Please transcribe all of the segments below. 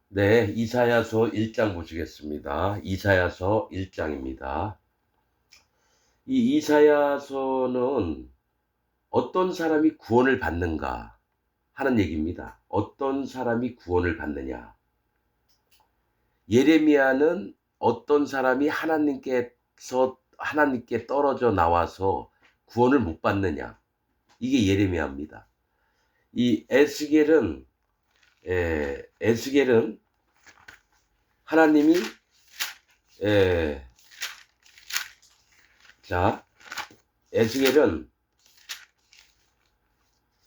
네, 이사야서 1장 보시겠습니다. 이사야서 1장입니다. 이 이사야서는 어떤 사람이 구원을 받는가 하는 얘기입니다. 어떤 사람이 구원을 받느냐. 예레미야는 어떤 사람이 하나님께 떨어져 나와서 구원을 못 받느냐. 이게 예레미야입니다. 이 에스겔은 하나님이 에, 자 에스겔은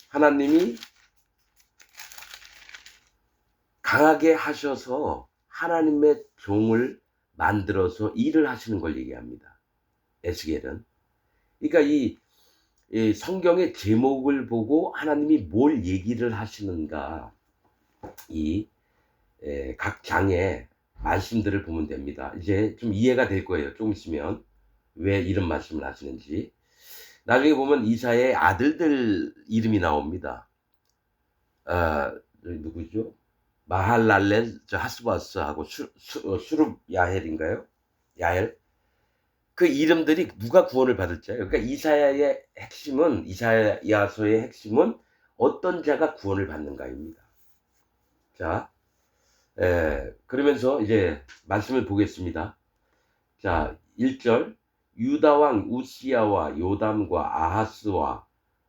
하나님이 강하게 하셔서 하나님의 종을 만들어서 일을 하시는 걸 얘기합니다. 에스겔은. 그러니까 이 성경의 제목을 보고 하나님이 뭘 얘기를 하시는가 이 각 장의 말씀들을 보면 됩니다. 이제 좀 이해가 될 거예요. 조금 있으면 왜 이런 말씀을 하시는지. 나중에 보면 이사야의 아들들 이름이 나옵니다. 누구죠? 마할랄렐, 하스바스하고 수룹 야헬인가요? 야헬. 그 이름들이 누가 구원을 받을지. 그러니까 이사야서의 핵심은 어떤 자가 구원을 받는가입니다. 자, 그러면서 이제 말씀을 보겠습니다. 자, 1절. 유다 왕 우시야와 요담과 아하스와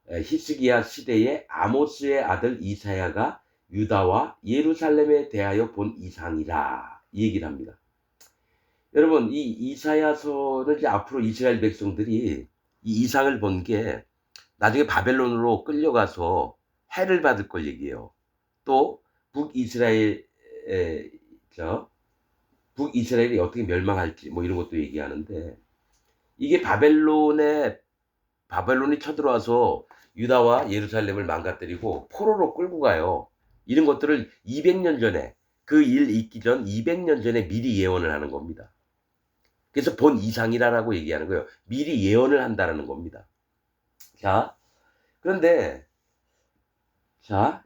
히스기야 시대에 아모스의 아들 이사야가 유다와 예루살렘에 대하여 본 이상이라, 이 얘기를 합니다. 여러분, 이 이사야서는 이제 앞으로 이스라엘 백성들이 이 이상을 본 게 나중에 바벨론으로 끌려가서 해를 받을 걸 얘기해요. 또 북이스라엘 북이스라엘이 어떻게 멸망할지 뭐 이런 것도 얘기하는데, 이게 바벨론이 쳐들어와서 유다와 예루살렘을 망가뜨리고 포로로 끌고 가요. 이런 것들을 200년 전에, 그 일 있기 전 200년 전에 미리 예언을 하는 겁니다. 그래서 본 이상이라고 얘기하는 거예요. 미리 예언을 한다라는 겁니다. 자, 그런데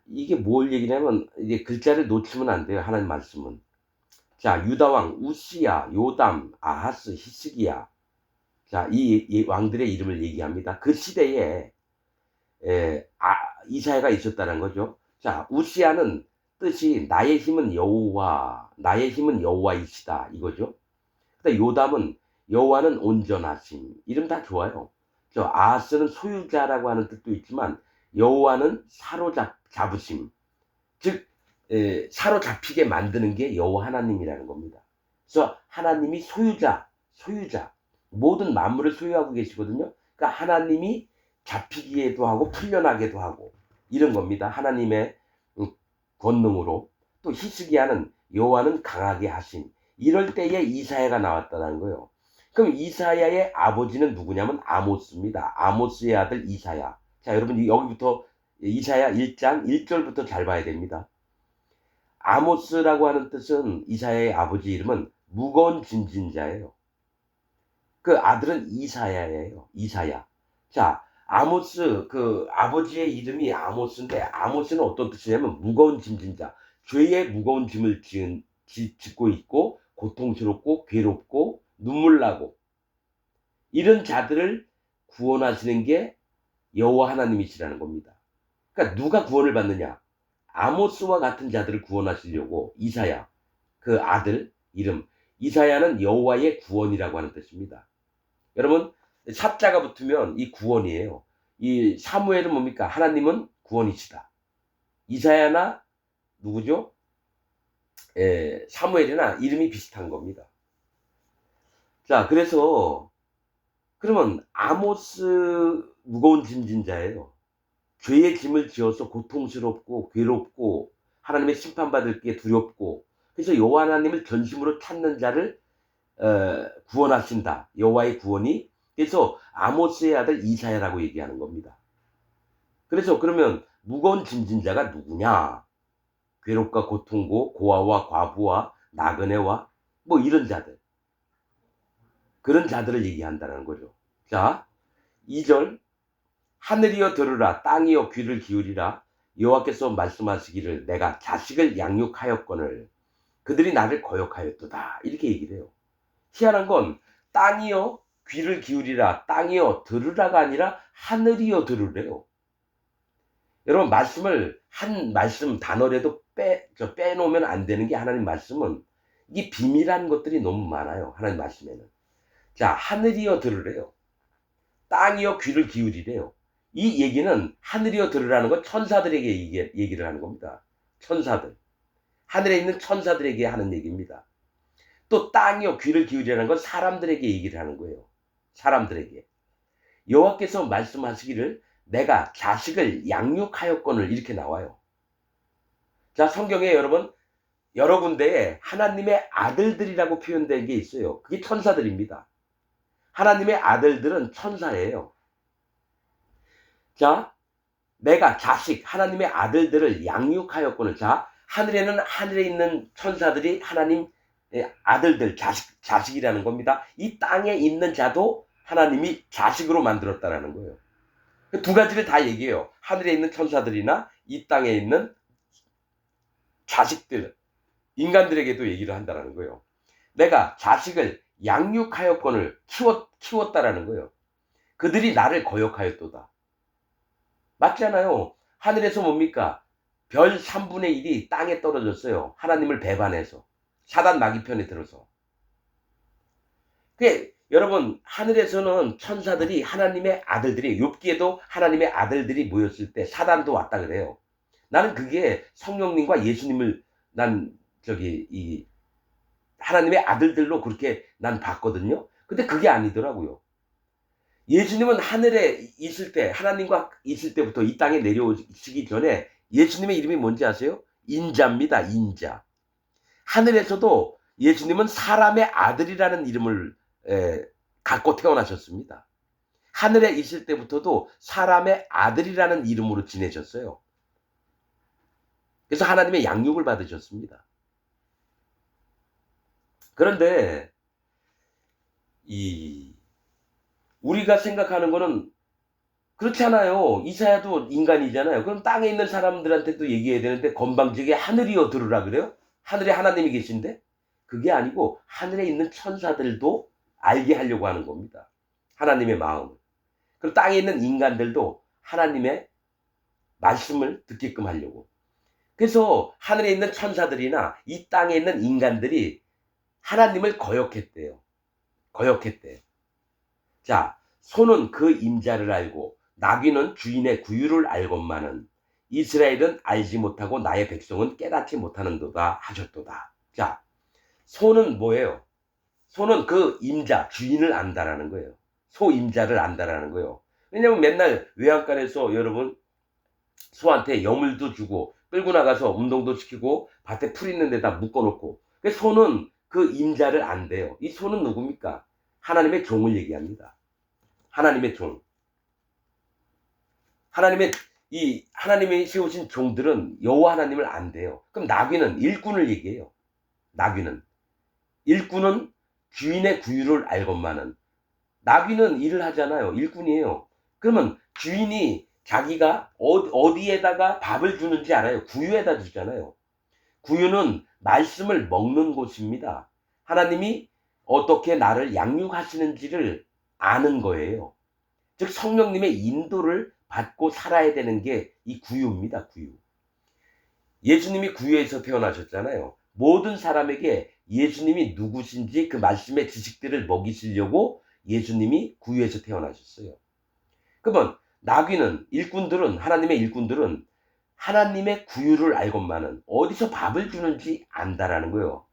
이게 뭘 얘기냐면, 이게 글자를 놓치면 안 돼요. 하나님 말씀은. 자, 유다 왕 우시야, 요담, 아하스, 히스기야. 자, 이 왕들의 이름을 얘기합니다. 그 시대에 이사야가 있었다는 거죠. 자, 우시야는 뜻이 나의 힘은 여호와, 나의 힘은 여호와이시다 이거죠. 근데 요담은 여호와는 온전하심. 이름 다 좋아요. 저 아하스는 소유자라고 하는 뜻도 있지만 여호와는 사로잡으심. 즉 사로잡히게 만드는 게 여호와 하나님이라는 겁니다. 그래서 하나님이 소유자, 모든 만물을 소유하고 계시거든요. 그러니까 하나님이 잡히기에도 하고 풀려나게도 하고 이런 겁니다. 하나님의 권능으로. 또 히스기야는 여호와는 강하게 하신. 이럴 때에 이사야가 나왔다는 거예요. 그럼 이사야의 아버지는 누구냐면 아모스입니다. 아모스의 아들 이사야. 자, 여러분 여기부터 이사야 1장 1절부터 잘 봐야 됩니다. 아모스라고 하는 뜻은, 이사야의 아버지 이름은 무거운 짐진 자예요. 그 아들은 이사야예요. 이사야. 자, 아모스, 그 아버지의 이름이 아모스인데, 아모스는 어떤 뜻이냐면 무거운 짐진 자. 죄의 무거운 짐을 짓고 있고 고통스럽고 괴롭고 눈물 나고 이런 자들을 구원하시는 게 여호와 하나님이시라는 겁니다. 그러니까 누가 구원을 받느냐? 아모스와 같은 자들을 구원하시려고 이사야, 그 아들 이름, 이사야는 여호와의 구원이라고 하는 뜻입니다. 여러분, 사자가 붙으면 이 구원이에요. 이 사무엘은 뭡니까? 하나님은 구원이시다. 이사야나 누구죠? 사무엘이나 이름이 비슷한 겁니다. 자, 그래서 그러면 아모스 무거운 짐진 자예요. 죄의 짐을 지어서 고통스럽고 괴롭고 하나님의 심판받을 게 두렵고, 그래서 여호와 하나님을 전심으로 찾는 자를 구원하신다. 여호와의 구원이. 그래서 아모스의 아들 이사야라고 얘기하는 겁니다. 그래서 그러면 무거운 짐진 자가 누구냐? 괴롭과 고통고 고아와 과부와 나그네와 뭐 이런 자들, 그런 자들을 얘기한다는 거죠. 자, 2절. 하늘이여 들으라, 땅이여 귀를 기울이라. 여호와께서 말씀하시기를 내가 자식을 양육하였거늘 그들이 나를 거역하였도다. 이렇게 얘기를 해요. 희한한 건 땅이여 귀를 기울이라, 땅이여 들으라가 아니라 하늘이여 들으래요. 여러분, 말씀을 한 말씀 단어라도 빼놓으면 안 되는 게, 하나님 말씀은 이게 비밀한 것들이 너무 많아요. 하나님 말씀에는. 자, 하늘이여 들으래요. 땅이여 귀를 기울이래요. 이 얘기는, 하늘이여 들으라는 건 천사들에게 얘기를 하는 겁니다. 천사들. 하늘에 있는 천사들에게 하는 얘기입니다. 또 땅이여 귀를 기울이라는 건 사람들에게 얘기를 하는 거예요. 사람들에게. 여호와께서 말씀하시기를 내가 자식을 양육하였거늘, 이렇게 나와요. 자, 성경에 여러분 여러 군데에 하나님의 아들들이라고 표현된 게 있어요. 그게 천사들입니다. 하나님의 아들들은 천사예요. 자, 내가 자식, 하나님의 아들들을 양육하였거늘. 자, 하늘에 있는 천사들이 하나님의 아들들, 자식이라는 겁니다. 이 땅에 있는 자도 하나님이 자식으로 만들었다라는 거예요. 두 가지를 다 얘기해요. 하늘에 있는 천사들이나 이 땅에 있는 자식들, 인간들에게도 얘기를 한다라는 거예요. 내가 자식을 양육하였거늘, 키웠다라는 거예요. 그들이 나를 거역하였도다. 맞잖아요. 하늘에서 뭡니까? 별 3분의 1이 땅에 떨어졌어요. 하나님을 배반해서. 사단 마귀 편에 들어서. 여러분, 하늘에서는 천사들이 하나님의 아들들이, 욥기에도 하나님의 아들들이 모였을 때 사단도 왔다 그래요. 나는 그게 성령님과 예수님을 하나님의 아들들로 그렇게 난 봤거든요. 근데 그게 아니더라고요. 예수님은 하늘에 있을 때, 하나님과 있을 때부터 이 땅에 내려오시기 전에 예수님의 이름이 뭔지 아세요? 인자입니다. 인자. 하늘에서도 예수님은 사람의 아들이라는 이름을 갖고 태어나셨습니다. 하늘에 있을 때부터도 사람의 아들이라는 이름으로 지내셨어요. 그래서 하나님의 양육을 받으셨습니다. 그런데 우리가 생각하는 거는 그렇잖아요. 이사야도 인간이잖아요. 그럼 땅에 있는 사람들한테도 얘기해야 되는데 건방지게 하늘이여 들으라 그래요? 하늘에 하나님이 계신데? 그게 아니고 하늘에 있는 천사들도 알게 하려고 하는 겁니다. 하나님의 마음을. 그리고 땅에 있는 인간들도 하나님의 말씀을 듣게끔 하려고. 그래서 하늘에 있는 천사들이나 이 땅에 있는 인간들이 하나님을 거역했대요. 자, 소는 그 임자를 알고 나귀는 주인의 구유를 알건만은 이스라엘은 알지 못하고 나의 백성은 깨닫지 못하는도다 하셨도다. 자, 소는 뭐예요? 소는 그 임자, 주인을 안다라는 거예요. 소 임자를 안다라는 거예요. 왜냐면 맨날 외양간에서 여러분 소한테 여물도 주고 끌고 나가서 운동도 시키고 밭에 풀 있는 데다 묶어놓고. 소는 그 임자를 안대요. 이 소는 누굽니까? 하나님의 종을 얘기합니다. 하나님의 종. 하나님이 세우신 종들은 여호와 하나님을 안대요. 그럼 나귀는 일꾼을 얘기해요. 나귀는 주인의 구유를 알건만은. 나귀는 일을 하잖아요. 일꾼이에요. 그러면 주인이 자기가 어디에다가 밥을 주는지 알아요. 구유에다 주잖아요. 구유는 말씀을 먹는 곳입니다. 하나님이 어떻게 나를 양육하시는지를 아는 거예요. 즉 성령님의 인도를 받고 살아야 되는 게 이 구유입니다. 구유. 예수님이 구유에서 태어나셨잖아요. 모든 사람에게 예수님이 누구신지 그 말씀의 지식들을 먹이시려고 예수님이 구유에서 태어나셨어요. 그러면 나귀는, 하나님의 일꾼들은 하나님의 구유를 알건만은 어디서 밥을 주는지 안다라는 거예요.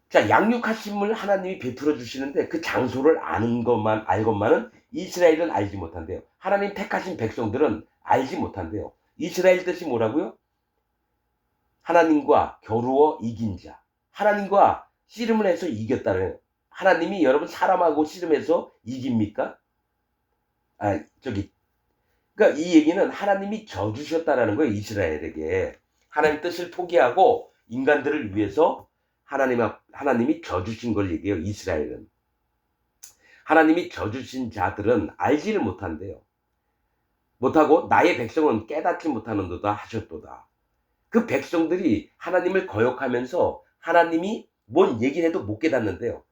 자, 양육하심을 하나님이 베풀어 주시는데 그 장소를 알건만은 이스라엘은 알지 못한대요. 하나님 택하신 백성들은 알지 못한대요. 이스라엘 뜻이 뭐라고요? 하나님과 겨루어 이긴 자. 하나님과 씨름을 해서 이겼다는. 하나님이 여러분 사람하고 씨름해서 이깁니까? 그러니까 이 얘기는 하나님이 져주셨다라는 거예요. 이스라엘에게. 하나님 뜻을 포기하고 인간들을 위해서 하나님이 져주신 걸 얘기해요. 이스라엘은. 하나님이 져주신 자들은 알지를 못한대요. 못하고 나의 백성은 깨닫지 못하는도다 하셨도다. 그 백성들이 하나님을 거역하면서 하나님이 뭔 얘기를 해도 못 깨닫는데요.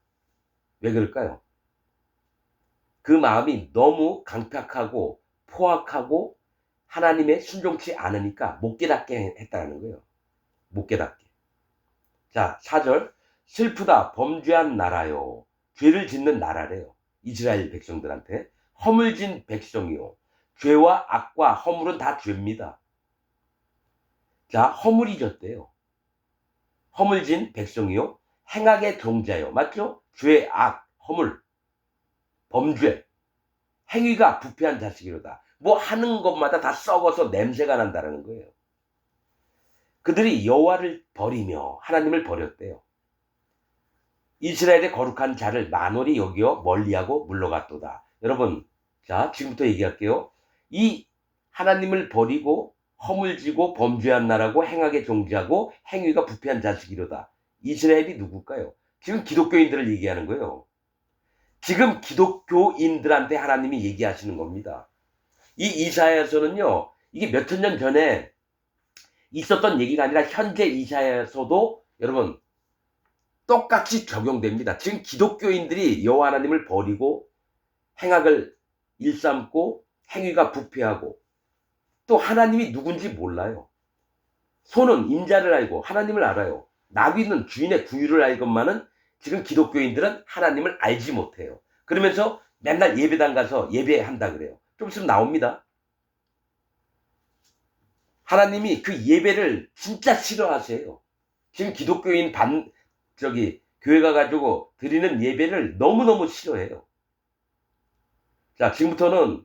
왜 그럴까요? 그 마음이 너무 강팍하고 포악하고 하나님의 순종치 않으니까 못 깨닫게 했다는 거예요. 못 깨닫게. 자, 4절. 슬프다 범죄한 나라요. 죄를 짓는 나라래요. 이스라엘 백성들한테. 허물진 백성이요. 죄와 악과 허물은 다 죄입니다. 자, 허물이 졌대요. 허물진 백성이요. 행악의 종자요. 맞죠? 죄, 악, 허물, 범죄. 행위가 부패한 자식이로다. 뭐 하는 것마다 다 썩어서 냄새가 난다는 거예요. 그들이 여호와를 버리며 하나님을 버렸대요. 이스라엘의 거룩한 자를 만홀히 여겨 멀리하고 물러갔도다. 여러분, 자, 지금부터 얘기할게요. 이 하나님을 버리고 허물지고 범죄한 나라고 행악에 종지하고 행위가 부패한 자식이로다. 이스라엘이 누굴까요? 지금 기독교인들을 얘기하는 거예요. 지금 기독교인들한테 하나님이 얘기하시는 겁니다. 이 이사야서는요, 이게 몇천 년 전에 있었던 얘기가 아니라 현재 이사야서도 여러분 똑같이 적용됩니다. 지금 기독교인들이 여호와 하나님을 버리고 행악을 일삼고 행위가 부패하고 또 하나님이 누군지 몰라요. 소는 임자를 알고 하나님을 알아요. 나귀는 주인의 구유를 알건만은 지금 기독교인들은 하나님을 알지 못해요. 그러면서 맨날 예배당 가서 예배한다 그래요. 좀 있으면 나옵니다. 하나님이 그 예배를 진짜 싫어하세요. 지금 기독교인 교회 가가지고 드리는 예배를 너무너무 싫어해요. 자, 지금부터는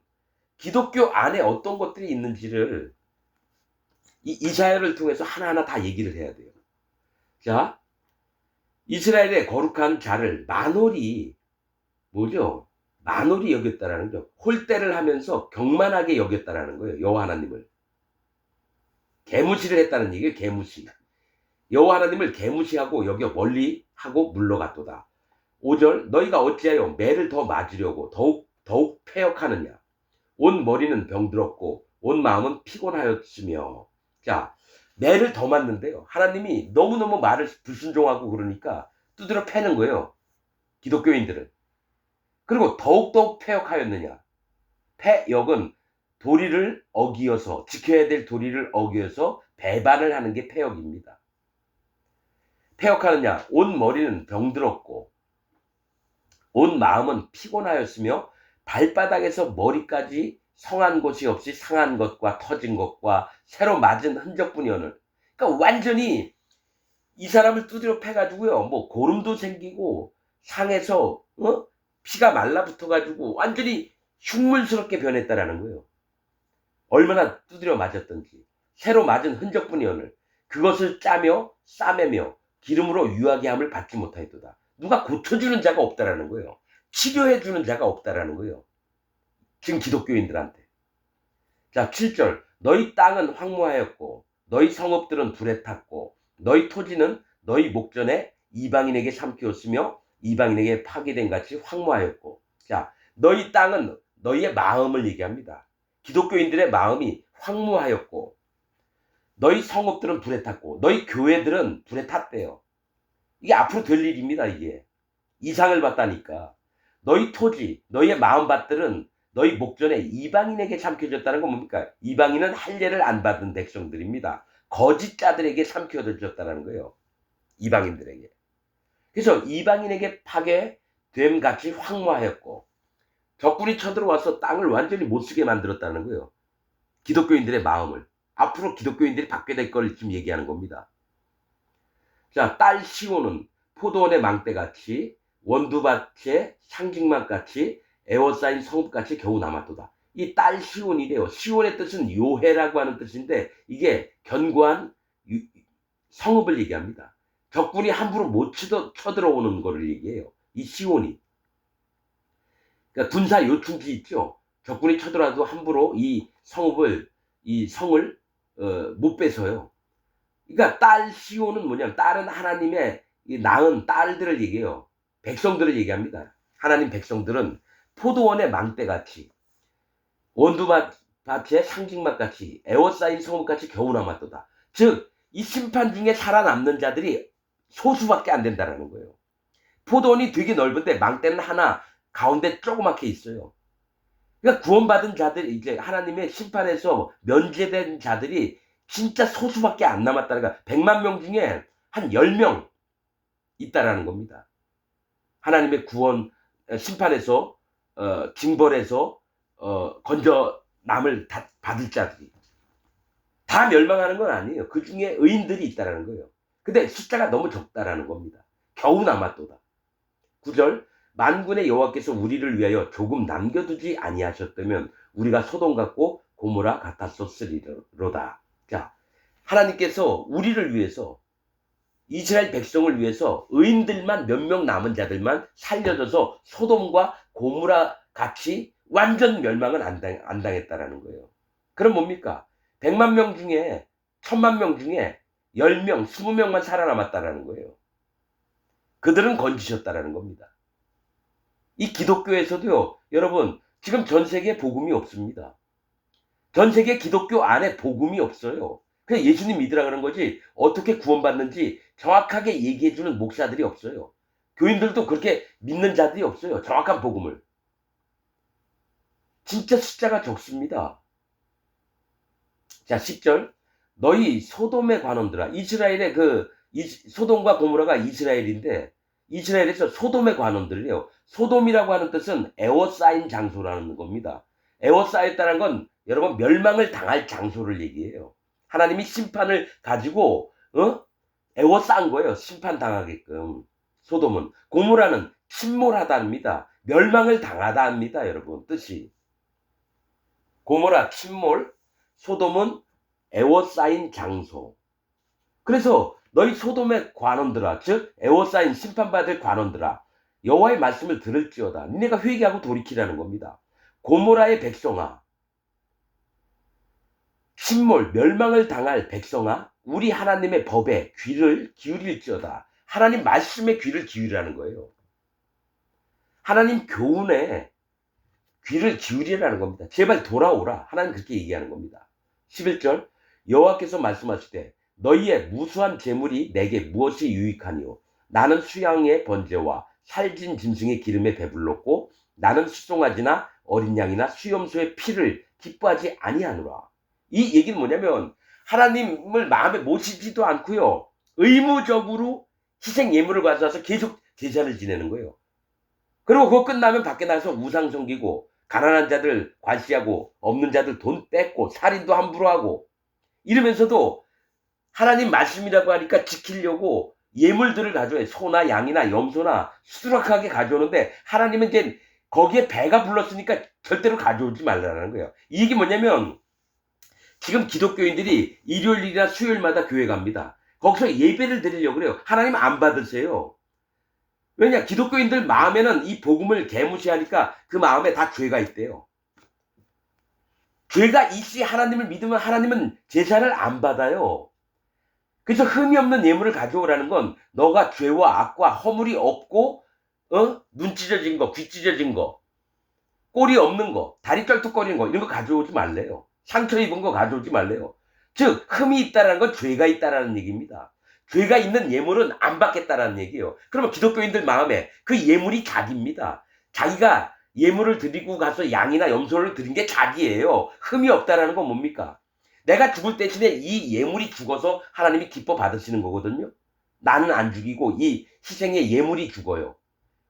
기독교 안에 어떤 것들이 있는지를 이사야를 통해서 하나하나 다 얘기를 해야 돼요. 자, 이스라엘의 거룩한 자를 만홀히 뭐죠? 만홀히 여겼다라는 거죠. 홀대를 하면서 경만하게 여겼다라는 거예요. 여호와 하나님을. 개무시를 했다는 얘기예요. 개무시. 여호와 하나님을 개무시하고 여겨 멀리하고 물러갔도다. 5절. 너희가 어찌하여 매를 더 맞으려고 더욱 패역하느냐. 온 머리는 병들었고 온 마음은 피곤하였으며. 자, 매를 더 맞는데요. 하나님이 너무너무 말을 불순종하고 그러니까 두드려 패는 거예요. 기독교인들은. 그리고 더욱 패역하였느냐. 패역은 도리를 어기어서 지켜야 될 도리를 어기어서 배반을 하는 게 패역입니다. 패역하느냐. 온 머리는 병들었고 온 마음은 피곤하였으며 발바닥에서 머리까지 성한 곳이 없이 상한 것과 터진 것과 새로 맞은 흔적뿐이오늘. 그러니까 완전히 이 사람을 두드려 패가지고요. 뭐 고름도 생기고 상에서 피가 말라붙어가지고 완전히 흉물스럽게 변했다라는 거예요. 얼마나 두드려 맞았던지. 새로 맞은 흔적뿐이오늘. 그것을 짜며 싸매며 기름으로 유하게 함을 받지 못하였도다. 누가 고쳐주는 자가 없다라는 거예요. 치료해주는 자가 없다라는 거예요. 지금 기독교인들한테. 자, 7절. 너희 땅은 황무하였고 너희 성읍들은 불에 탔고 너희 토지는 너희 목전에 이방인에게 삼키었으며 이방인에게 파괴된 같이 황무하였고. 자, 너희 땅은 너희의 마음을 얘기합니다. 기독교인들의 마음이 황무하였고 너희 성읍들은 불에 탔고 너희 교회들은 불에 탔대요. 이게 앞으로 될 일입니다. 이게 이상을 봤다니까. 너희 토지, 너희의 마음밭들은 너희 목전에 이방인에게 삼켜졌다는 건 뭡니까? 이방인은 할례를 안 받은 백성들입니다. 거짓자들에게 삼켜졌다는 거예요. 이방인들에게. 그래서 이방인에게 파괴됨 같이 황무하였고 적군이 쳐들어와서 땅을 완전히 못쓰게 만들었다는 거예요. 기독교인들의 마음을. 앞으로 기독교인들이 받게 될 걸 지금 얘기하는 겁니다. 자, 딸 시온은 포도원의 망대같이 원두밭의 상징막같이 에워싸인 성읍같이 겨우 남았도다. 이 딸 시온이래요. 시온의 뜻은 요해라고 하는 뜻인데 이게 견고한 성읍을 얘기합니다. 적군이 함부로 못 쳐들어오는 거를 얘기해요. 이 시온이. 그러니까 군사 요충지 있죠. 적군이 쳐들어와도 함부로 이 성읍을, 이 성을 못 뺏어요. 그러니까 딸 시온은 뭐냐면 딸은 하나님의 낳은 딸들을 얘기해요. 백성들을 얘기합니다. 하나님 백성들은 포도원의 망대같이 원두밭의 상징막같이 에워싸인 성읍같이 겨우 남았도다. 즉 이 심판 중에 살아남는 자들이 소수밖에 안 된다라는 거예요. 포도원이 되게 넓은데 망대는 하나 가운데 조그맣게 있어요. 그러니까 구원받은 자들, 이제 하나님의 심판에서 면제된 자들이 진짜 소수밖에 안 남았다는 거야. 100만 명 중에 한 10명 있다라는 겁니다. 하나님의 구원, 심판에서, 징벌에서, 건져 남을 받을 자들이. 다 멸망하는 건 아니에요. 그 중에 의인들이 있다라는 거예요. 근데 숫자가 너무 적다라는 겁니다. 겨우 남았도다. 9절, 만군의 여호와께서 우리를 위하여 조금 남겨두지 아니하셨다면 우리가 소돔 같고 고모라 같았었으리로다. 자, 하나님께서 우리를 위해서, 이스라엘 백성을 위해서 의인들만 몇 명 남은 자들만 살려줘서 소돔과 고모라 같이 완전 멸망은 안 당했다라는 거예요. 그럼 뭡니까? 100만 명 중에 1000만 명 중에 10명, 20명만 살아남았다라는 거예요. 그들은 건지셨다라는 겁니다. 이 기독교에서도요, 여러분, 지금 전 세계에 복음이 없습니다. 전 세계 기독교 안에 복음이 없어요. 그냥 예수님 믿으라 그런 거지 어떻게 구원받는지 정확하게 얘기해주는 목사들이 없어요. 교인들도 그렇게 믿는 자들이 없어요. 정확한 복음을. 진짜 숫자가 적습니다. 자, 10절. 너희 소돔의 관원들아. 이스라엘의 소돔과 고모라가 이스라엘인데 이스라엘에서 소돔의 관원들이에요. 소돔이라고 하는 뜻은 에워싸인 장소라는 겁니다. 에워싸였다는 건 여러분 멸망을 당할 장소를 얘기해요. 하나님이 심판을 가지고 에워싼 거예요. 심판당하게끔. 소돔은. 고모라는 침몰하다입니다. 멸망을 당하다입니다. 여러분 뜻이. 고모라 침몰, 소돔은 에워싸인 장소. 그래서 너희 소돔의 관원들아, 즉 에워싸인 심판받을 관원들아, 여호와의 말씀을 들을지어다. 니네가 회개하고 돌이키라는 겁니다. 고모라의 백성아, 침몰, 멸망을 당할 백성아, 우리 하나님의 법에 귀를 기울일지어다. 하나님 말씀에 귀를 기울이라는 거예요. 하나님 교훈에 귀를 기울이라는 겁니다. 제발 돌아오라. 하나님 그렇게 얘기하는 겁니다. 11절, 여호와께서 말씀하시되 너희의 무수한 재물이 내게 무엇이 유익하니요? 나는 수양의 번제와 살진 짐승의 기름에 배불렀고 나는 수송아지나 어린 양이나 수염소의 피를 기뻐하지 아니하노라. 이 얘기는 뭐냐면 하나님을 마음에 모시지도 않고요. 의무적으로 희생 예물을 가져와서 계속 제사를 지내는 거예요. 그리고 그거 끝나면 밖에 나가서 우상 섬기고 가난한 자들 관시하고 없는 자들 돈 뺏고 살인도 함부로 하고 이러면서도 하나님 말씀이라고 하니까 지키려고 예물들을 가져와요. 소나 양이나 염소나 수두룩하게 가져오는데 하나님은 이제 거기에 배가 불렀으니까 절대로 가져오지 말라는 거예요. 이게 뭐냐면 지금 기독교인들이 일요일이나 수요일마다 교회 갑니다. 거기서 예배를 드리려고 그래요. 하나님 안 받으세요. 왜냐? 기독교인들 마음에는 이 복음을 개무시하니까 그 마음에 다 죄가 있대요. 죄가 있이 하나님을 믿으면 하나님은 제사를 안 받아요. 그래서 흠이 없는 예물을 가져오라는 건 너가 죄와 악과 허물이 없고 눈 찢어진 거, 귀 찢어진 거, 꼬리 없는 거, 다리 쩔뚝거리는 거 이런 거 가져오지 말래요. 상처 입은 거 가져오지 말래요. 즉 흠이 있다는 건 죄가 있다라는 얘기입니다. 죄가 있는 예물은 안 받겠다라는 얘기예요. 그러면 기독교인들 마음에 그 예물이 자기입니다. 자기가 예물을 드리고 가서 양이나 염소를 드린 게 자기예요. 흠이 없다라는 건 뭡니까? 내가 죽을 대신에 이 예물이 죽어서 하나님이 기뻐 받으시는 거거든요. 나는 안 죽이고 이 희생의 예물이 죽어요.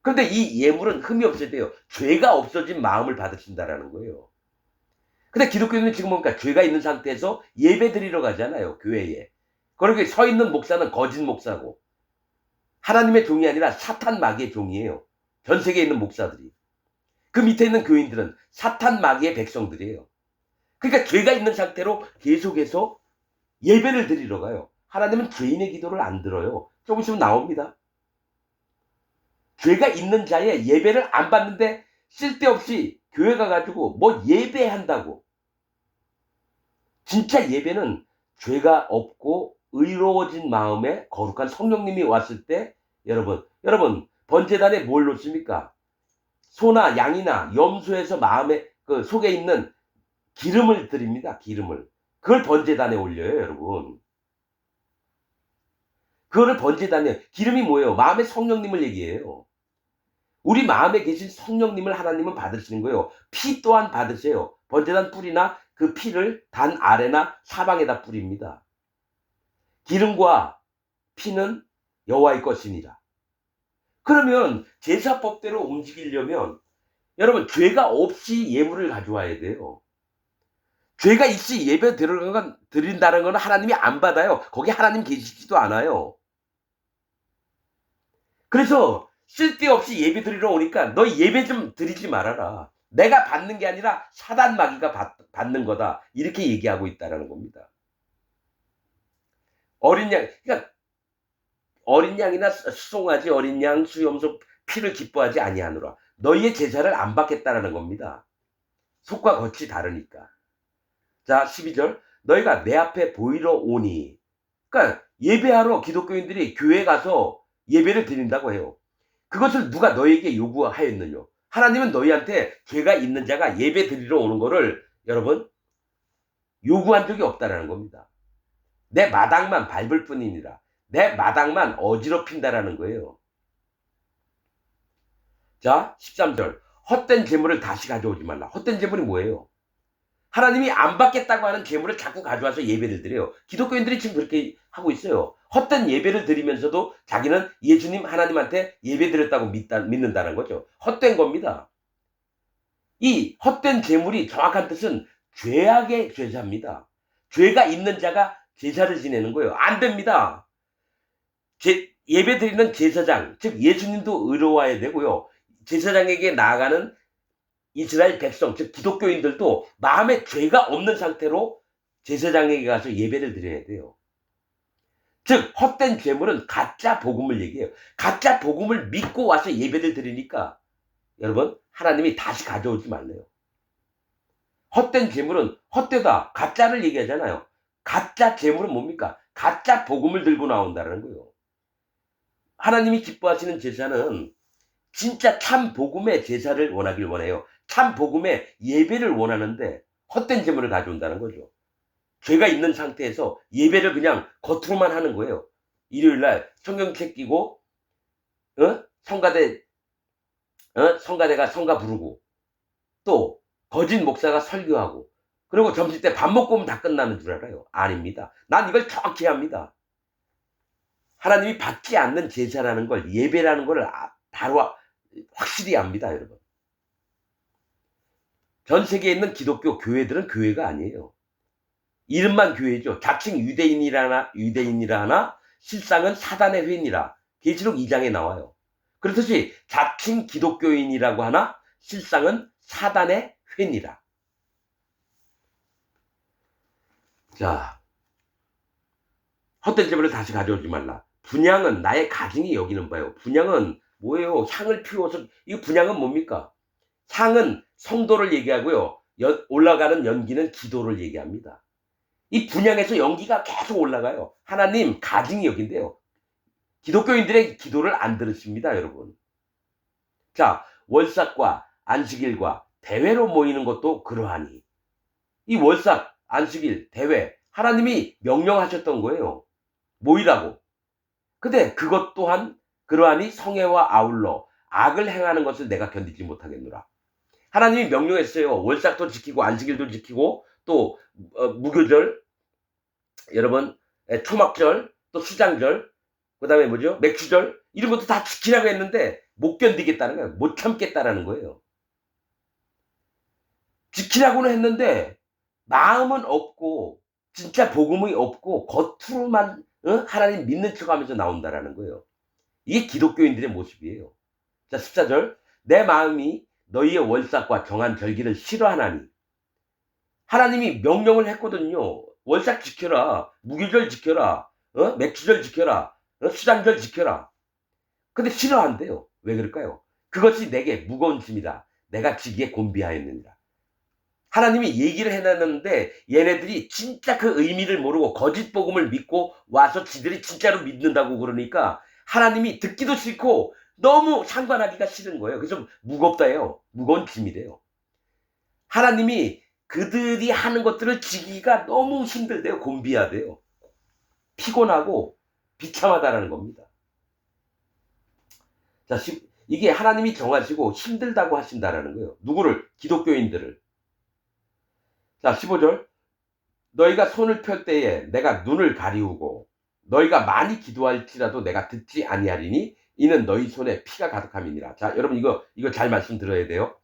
그런데 이 예물은 흠이 없어야 돼요. 죄가 없어진 마음을 받으신다라는 거예요. 근데 기독교인은 지금 뭡니까? 죄가 있는 상태에서 예배 드리러 가잖아요. 교회에. 그렇게 서 있는 목사는 거짓 목사고 하나님의 종이 아니라 사탄 마귀의 종이에요. 전 세계에 있는 목사들이. 그 밑에 있는 교인들은 사탄 마귀의 백성들이에요. 그러니까 죄가 있는 상태로 계속해서 예배를 드리러 가요. 하나님은 죄인의 기도를 안 들어요. 조금 있으면 나옵니다. 죄가 있는 자의 예배를 안 받는데 쓸데없이 교회 가가지고 뭐 예배한다고. 진짜 예배는 죄가 없고 의로워진 마음에 거룩한 성령님이 왔을 때 여러분 번제단에 뭘 놓습니까? 소나 양이나 염소에서 마음에 그 속에 있는 기름을 드립니다. 기름을. 그걸 번제단에 올려요, 여러분. 그거를 번제단이에요. 기름이 뭐예요? 마음의 성령님을 얘기해요. 우리 마음에 계신 성령님을 하나님은 받으시는 거예요. 피 또한 받으세요. 번제단 뿌리나 그 피를 단 아래나 사방에다 뿌립니다. 기름과 피는 여호와의 것이니라. 그러면 제사법대로 움직이려면 여러분 죄가 없이 예물을 가져와야 돼요. 죄가 있이 예배 드린다는 건 하나님이 안 받아요. 거기 하나님 계시지도 않아요. 그래서 쓸데없이 예배 드리러 오니까 너 예배 좀 드리지 말아라. 내가 받는 게 아니라 사단 마귀가 받는 거다. 이렇게 얘기하고 있다는 겁니다. 그러니까 어린 양이나 수송아지, 어린 양, 수염소 피를 기뻐하지 아니하노라. 너희의 제사를 안 받겠다라는 겁니다. 속과 겉이 다르니까. 자, 12절. 너희가 내 앞에 보이러 오니. 그러니까 예배하러 기독교인들이 교회 가서 예배를 드린다고 해요. 그것을 누가 너에게 요구하였느냐? 하나님은 너희한테 죄가 있는 자가 예배 드리러 오는 거를 여러분 요구한 적이 없다라는 겁니다. 내 마당만 밟을 뿐이니라. 내 마당만 어지럽힌다라는 거예요. 자, 13절. 헛된 재물을 다시 가져오지 말라. 헛된 재물이 뭐예요? 하나님이 안 받겠다고 하는 재물을 자꾸 가져와서 예배를 드려요. 기독교인들이 지금 그렇게 하고 있어요. 헛된 예배를 드리면서도 자기는 예수님 하나님한테 예배 드렸다고 믿는다는 거죠. 헛된 겁니다. 이 헛된 재물이 정확한 뜻은 죄악의 제사입니다. 죄가 있는 자가 제사를 지내는 거예요. 안 됩니다. 예배 드리는 제사장, 즉 예수님도 의로워야 되고요. 제사장에게 나아가는 이스라엘 백성, 즉 기독교인들도 마음에 죄가 없는 상태로 제사장에게 가서 예배를 드려야 돼요. 즉 헛된 죄물은 가짜 복음을 얘기해요. 가짜 복음을 믿고 와서 예배를 드리니까 여러분 하나님이 다시 가져오지 말래요. 헛된 재물은 헛되다, 가짜를 얘기하잖아요. 가짜 재물은 뭡니까? 가짜 복음을 들고 나온다는 거예요. 하나님이 기뻐하시는 제사는 진짜 참 복음의 제사를 원하길 원해요. 참 복음의 예배를 원하는데 헛된 재물을 가져온다는 거죠. 죄가 있는 상태에서 예배를 그냥 겉으로만 하는 거예요. 일요일날 성경책 끼고 성가대가 성가 부르고 또 거짓 목사가 설교하고 그리고 점심때 밥 먹고 오면 다 끝나는 줄 알아요. 아닙니다. 난 이걸 정확히 합니다. 하나님이 받지 않는 제사라는 걸, 예배라는 걸 바로 확실히 압니다, 여러분. 전 세계에 있는 기독교 교회들은 교회가 아니에요. 이름만 교회죠. 자칭 유대인이라 하나 실상은 사단의 회니라. 계시록 2장에 나와요. 그렇듯이 자칭 기독교인이라고 하나 실상은 사단의 회니라. 자, 헛된 재물을 다시 가져오지 말라. 분향은 나의 가증이 여기는 바요. 분향은 뭐예요? 향을 피워서, 이 분향은 뭡니까? 향은 성도를 얘기하고요. 올라가는 연기는 기도를 얘기합니다. 이 분향에서 연기가 계속 올라가요. 하나님 가증이 여긴데요. 기독교인들의 기도를 안 들으십니다, 여러분. 자, 월삭과 안식일과 대회로 모이는 것도 그러하니. 이 월삭, 안식일, 대회, 하나님이 명령하셨던 거예요. 모이라고. 근데 그것 또한 그러하니 성회와 아울러 악을 행하는 것을 내가 견디지 못하겠노라. 하나님이 명령했어요. 월삭도 지키고 안식일도 지키고 또 무교절, 여러분 초막절, 또 수장절, 그 다음에 뭐죠? 맥주절 이런 것도 다 지키라고 했는데 못 견디겠다는 거예요. 못 참겠다라는 거예요. 지키라고는 했는데 마음은 없고 진짜 복음이 없고 겉으로만 하나님 믿는 척하면서 나온다라는 거예요. 이게 기독교인들의 모습이에요. 자, 14절. 내 마음이 너희의 월삭과 정한 절기를 싫어하나니. 하나님이 명령을 했거든요. 월삭 지켜라. 무교절 지켜라. 맥주절 지켜라. 수장절 지켜라. 근데 싫어한대요. 왜 그럴까요? 그것이 내게 무거운 짐이다. 내가 지기에 곤비하였느니라. 하나님이 얘기를 해놨는데 얘네들이 진짜 그 의미를 모르고 거짓 복음을 믿고 와서 지들이 진짜로 믿는다고 그러니까 하나님이 듣기도 싫고 너무 상관하기가 싫은 거예요. 그래서 무겁다예요. 무거운 짐이래요. 하나님이 그들이 하는 것들을 지기가 너무 힘들대요. 곤비하대요. 피곤하고 비참하다라는 겁니다. 자, 이게 하나님이 정하시고 힘들다고 하신다라는 거예요. 누구를? 기독교인들을. 자, 15절. 너희가 손을 펼 때에 내가 눈을 가리우고 너희가 많이 기도할지라도 내가 듣지 아니하리니 이는 너희 손에 피가 가득함이니라. 자, 여러분 이거 잘 말씀 들어야 돼요.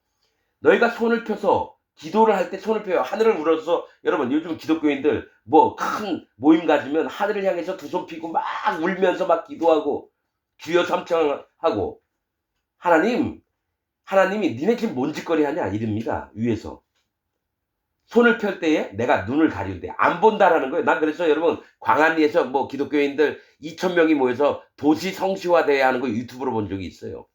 너희가 손을 펴서 기도를 할 때 손을 펴요. 하늘을 우러서 여러분 요즘 기독교인들 뭐 큰 모임 가지면 하늘을 향해서 두 손 펴고 막 울면서 막 기도하고 주여 삼창하고 하나님이 니네 지금 뭔 짓거리 하냐 이릅니다. 위에서. 손을 펼 때에 내가 눈을 가리운데 안 본다라는 거예요. 난 그래서 여러분 광안리에서 뭐 기독교인들 2,000명이 모여서 도시 성시화대회 하는 거 유튜브로 본 적이 있어요.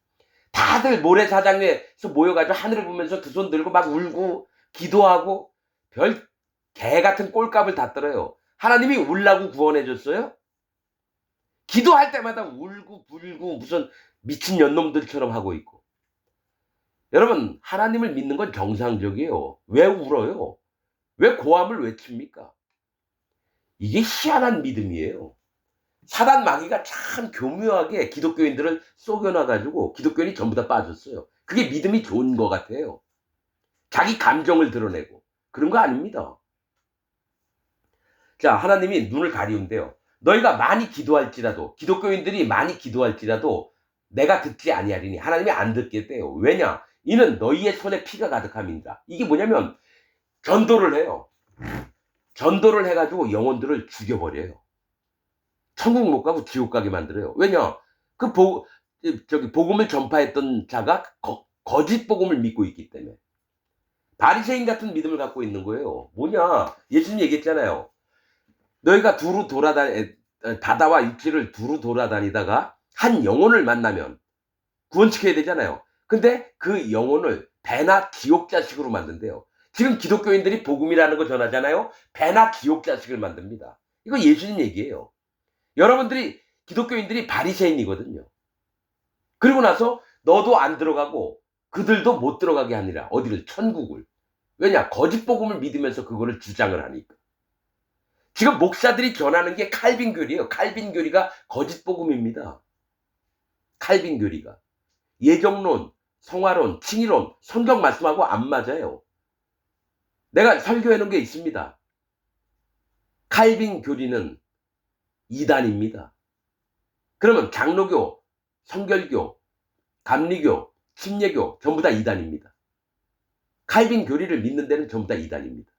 다들 모래사장에서 모여가지고 하늘을 보면서 두 손 들고 막 울고 기도하고 별 개 같은 꼴값을 다 떨어요. 하나님이 울라고 구원해 줬어요? 기도할 때마다 울고 불고 무슨 미친 년놈들처럼 하고 있고. 여러분 하나님을 믿는 건 정상적이에요. 왜 울어요? 왜 고함을 외칩니까? 이게 희한한 믿음이에요. 사단 마귀가 참 교묘하게 기독교인들을 속여놔가지고 기독교인이 전부 다 빠졌어요. 그게 믿음이 좋은 것 같아요. 자기 감정을 드러내고. 그런 거 아닙니다. 자, 하나님이 눈을 가리운대요. 너희가 많이 기도할지라도, 기독교인들이 많이 기도할지라도 내가 듣지 아니하리니 하나님이 안 듣겠대요. 왜냐? 이는 너희의 손에 피가 가득함이니라. 이게 뭐냐면 전도를 해요. 전도를 해가지고 영혼들을 죽여버려요. 천국 못 가고 지옥 가게 만들어요. 왜냐? 복음을 전파했던 자가 거짓 복음을 믿고 있기 때문에. 바리새인 같은 믿음을 갖고 있는 거예요. 뭐냐? 예수님 얘기했잖아요. 너희가 바다와 육지를 두루 돌아다니다가 한 영혼을 만나면 구원시켜야 되잖아요. 근데 그 영혼을 배나 지옥 자식으로 만든대요. 지금 기독교인들이 복음이라는 거 전하잖아요. 배나 지옥 자식을 만듭니다. 이거 예수님 얘기예요. 여러분들이 기독교인들이 바리새인이거든요. 그리고 나서 너도 안 들어가고 그들도 못 들어가게 하니라. 어디를? 천국을. 왜냐? 거짓 복음을 믿으면서 그거를 주장을 하니까. 지금 목사들이 전하는 게 칼빈 교리예요. 칼빈 교리가 거짓 복음입니다. 칼빈 교리가. 예정론, 성화론, 칭의론, 성경 말씀하고 안 맞아요. 내가 설교해 놓은 게 있습니다. 칼빈 교리는 이단입니다. 그러면 장로교, 성결교, 감리교, 침례교 전부 다 이단입니다. 칼빈 교리를 믿는 데는 전부 다 이단입니다.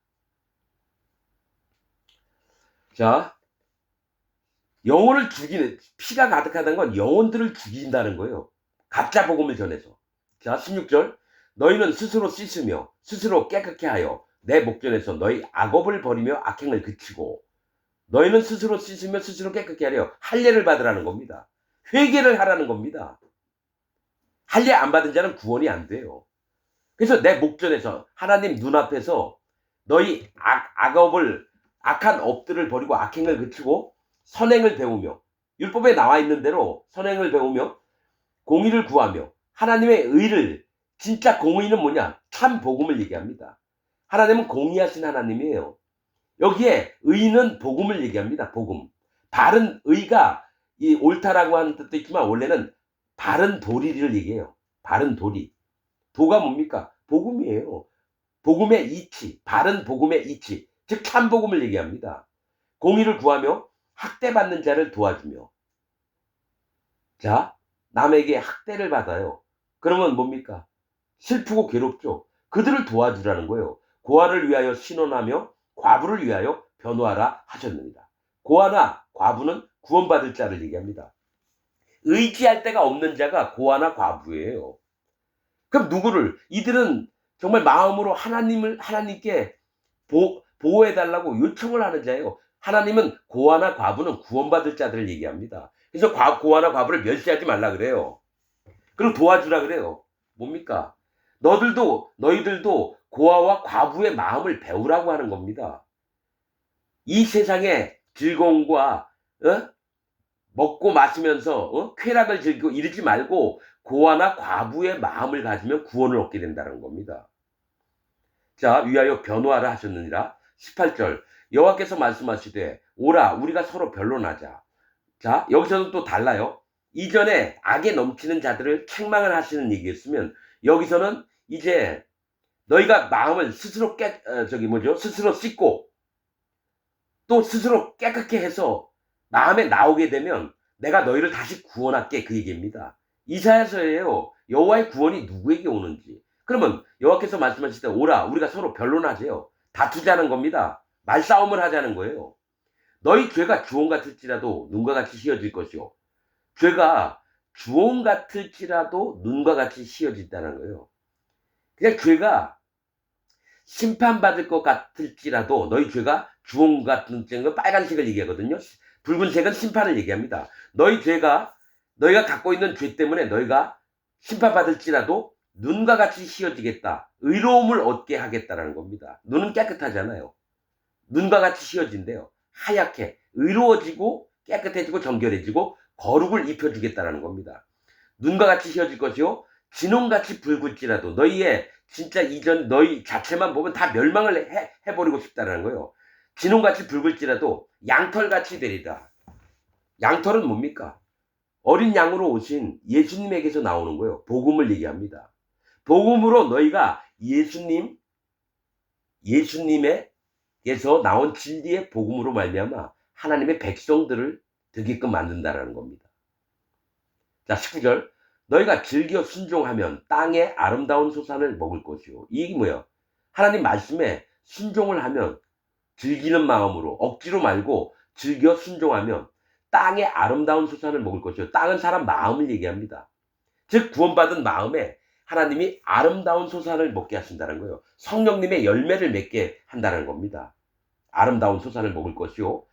자, 영혼을 죽이는, 피가 가득하다는 건 영혼들을 죽인다는 거예요. 가짜 복음을 전해서. 자, 16절. 너희는 스스로 씻으며 스스로 깨끗게 하여 내 목전에서 너희 악업을 버리며 악행을 그치고 너희는 스스로 씻으며 스스로 깨끗게 하려 할례를 받으라는 겁니다. 회개를 하라는 겁니다. 할례 안 받은 자는 구원이 안 돼요. 그래서 내 목전에서 하나님 눈앞에서 너희 악한 업들을 버리고 악행을 그치고 선행을 배우며 율법에 나와 있는 대로 선행을 배우며 공의를 구하며 하나님의 의를, 진짜 공의는 뭐냐? 참 복음을 얘기합니다. 하나님은 공의하신 하나님이에요. 여기에 의는 복음을 얘기합니다. 복음. 바른 의가 이 옳다라고 하는 뜻도 있지만 원래는 바른 도리를 얘기해요. 바른 도리. 도가 뭡니까? 복음이에요. 복음의 이치, 바른 복음의 이치, 즉 참 복음을 얘기합니다. 공의를 구하며 학대받는 자를 도와주며. 자, 남에게 학대를 받아요. 그러면 뭡니까? 슬프고 괴롭죠. 그들을 도와주라는 거예요. 고아를 위하여 신원하며 과부를 위하여 변호하라 하셨느니라. 고아나 과부는 구원받을 자를 얘기합니다. 의지할 데가 없는 자가 고아나 과부예요. 그럼 누구를? 이들은 정말 마음으로 하나님께 보호해달라고 요청을 하는 자예요. 하나님은 고아나 과부는 구원받을 자들을 얘기합니다. 그래서 고아나 과부를 멸시하지 말라 그래요. 그리고 도와주라 그래요. 뭡니까? 너희들도 고아와 과부의 마음을 배우라고 하는 겁니다. 이 세상의 즐거움과 먹고 마시면서 쾌락을 즐기고 이러지 말고 고아나 과부의 마음을 가지면 구원을 얻게 된다는 겁니다. 자, 위하여 변호하라 하셨느니라. 18절. 여호와께서 말씀하시되 오라 우리가 서로 변론하자. 자, 여기서는 또 달라요. 이전에 악에 넘치는 자들을 책망을 하시는 얘기였으면 여기서는 이제 너희가 마음을 스스로 스스로 씻고 또 스스로 깨끗게 해서 마음에 나오게 되면 내가 너희를 다시 구원할게, 그 얘기입니다. 이사야서에요. 여호와의 구원이 누구에게 오는지. 그러면 여호와께서 말씀하실 때 오라, 우리가 서로 변론하세요. 다투자는 겁니다. 말싸움을 하자는 거예요. 너희 죄가 주홍 같을지라도 눈과 같이 휘어질 것이요. 죄가 주홍 같을지라도 눈과 같이 휘어진다는 거예요. 그냥 죄가 심판받을 것 같을지라도 너희 죄가 주홍 같은 건 빨간색을 얘기하거든요. 붉은색은 심판을 얘기합니다. 너희 죄가 너희가 갖고 있는 죄 때문에 너희가 심판받을지라도 눈과 같이 휘어지겠다. 의로움을 얻게 하겠다라는 겁니다. 눈은 깨끗하잖아요. 눈과 같이 휘어진대요. 하얗게 의로워지고 깨끗해지고 정결해지고 거룩을 입혀주겠다라는 겁니다. 눈과 같이 휘어질 것이요 진홍같이 붉을지라도 너희의 진짜 이전 너희 자체만 보면 다 멸망을 해버리고 싶다는 거예요. 진홍같이 붉을지라도 양털같이 되리라. 양털은 뭡니까? 어린 양으로 오신 예수님에게서 나오는 거예요. 복음을 얘기합니다. 복음으로 너희가 예수님에게서 나온 진리의 복음으로 말미암아 하나님의 백성들을 되게끔 만든다라는 겁니다. 자, 19절. 너희가 즐겨 순종하면 땅의 아름다운 소산을 먹을 것이요. 이게 뭐예요? 하나님 말씀에 순종을 하면 즐기는 마음으로 억지로 말고 즐겨 순종하면 땅의 아름다운 소산을 먹을 것이요. 땅은 사람 마음을 얘기합니다. 즉 구원받은 마음에 하나님이 아름다운 소산을 먹게 하신다는 거예요. 성령님의 열매를 맺게 한다는 겁니다. 아름다운 소산을 먹을 것이요.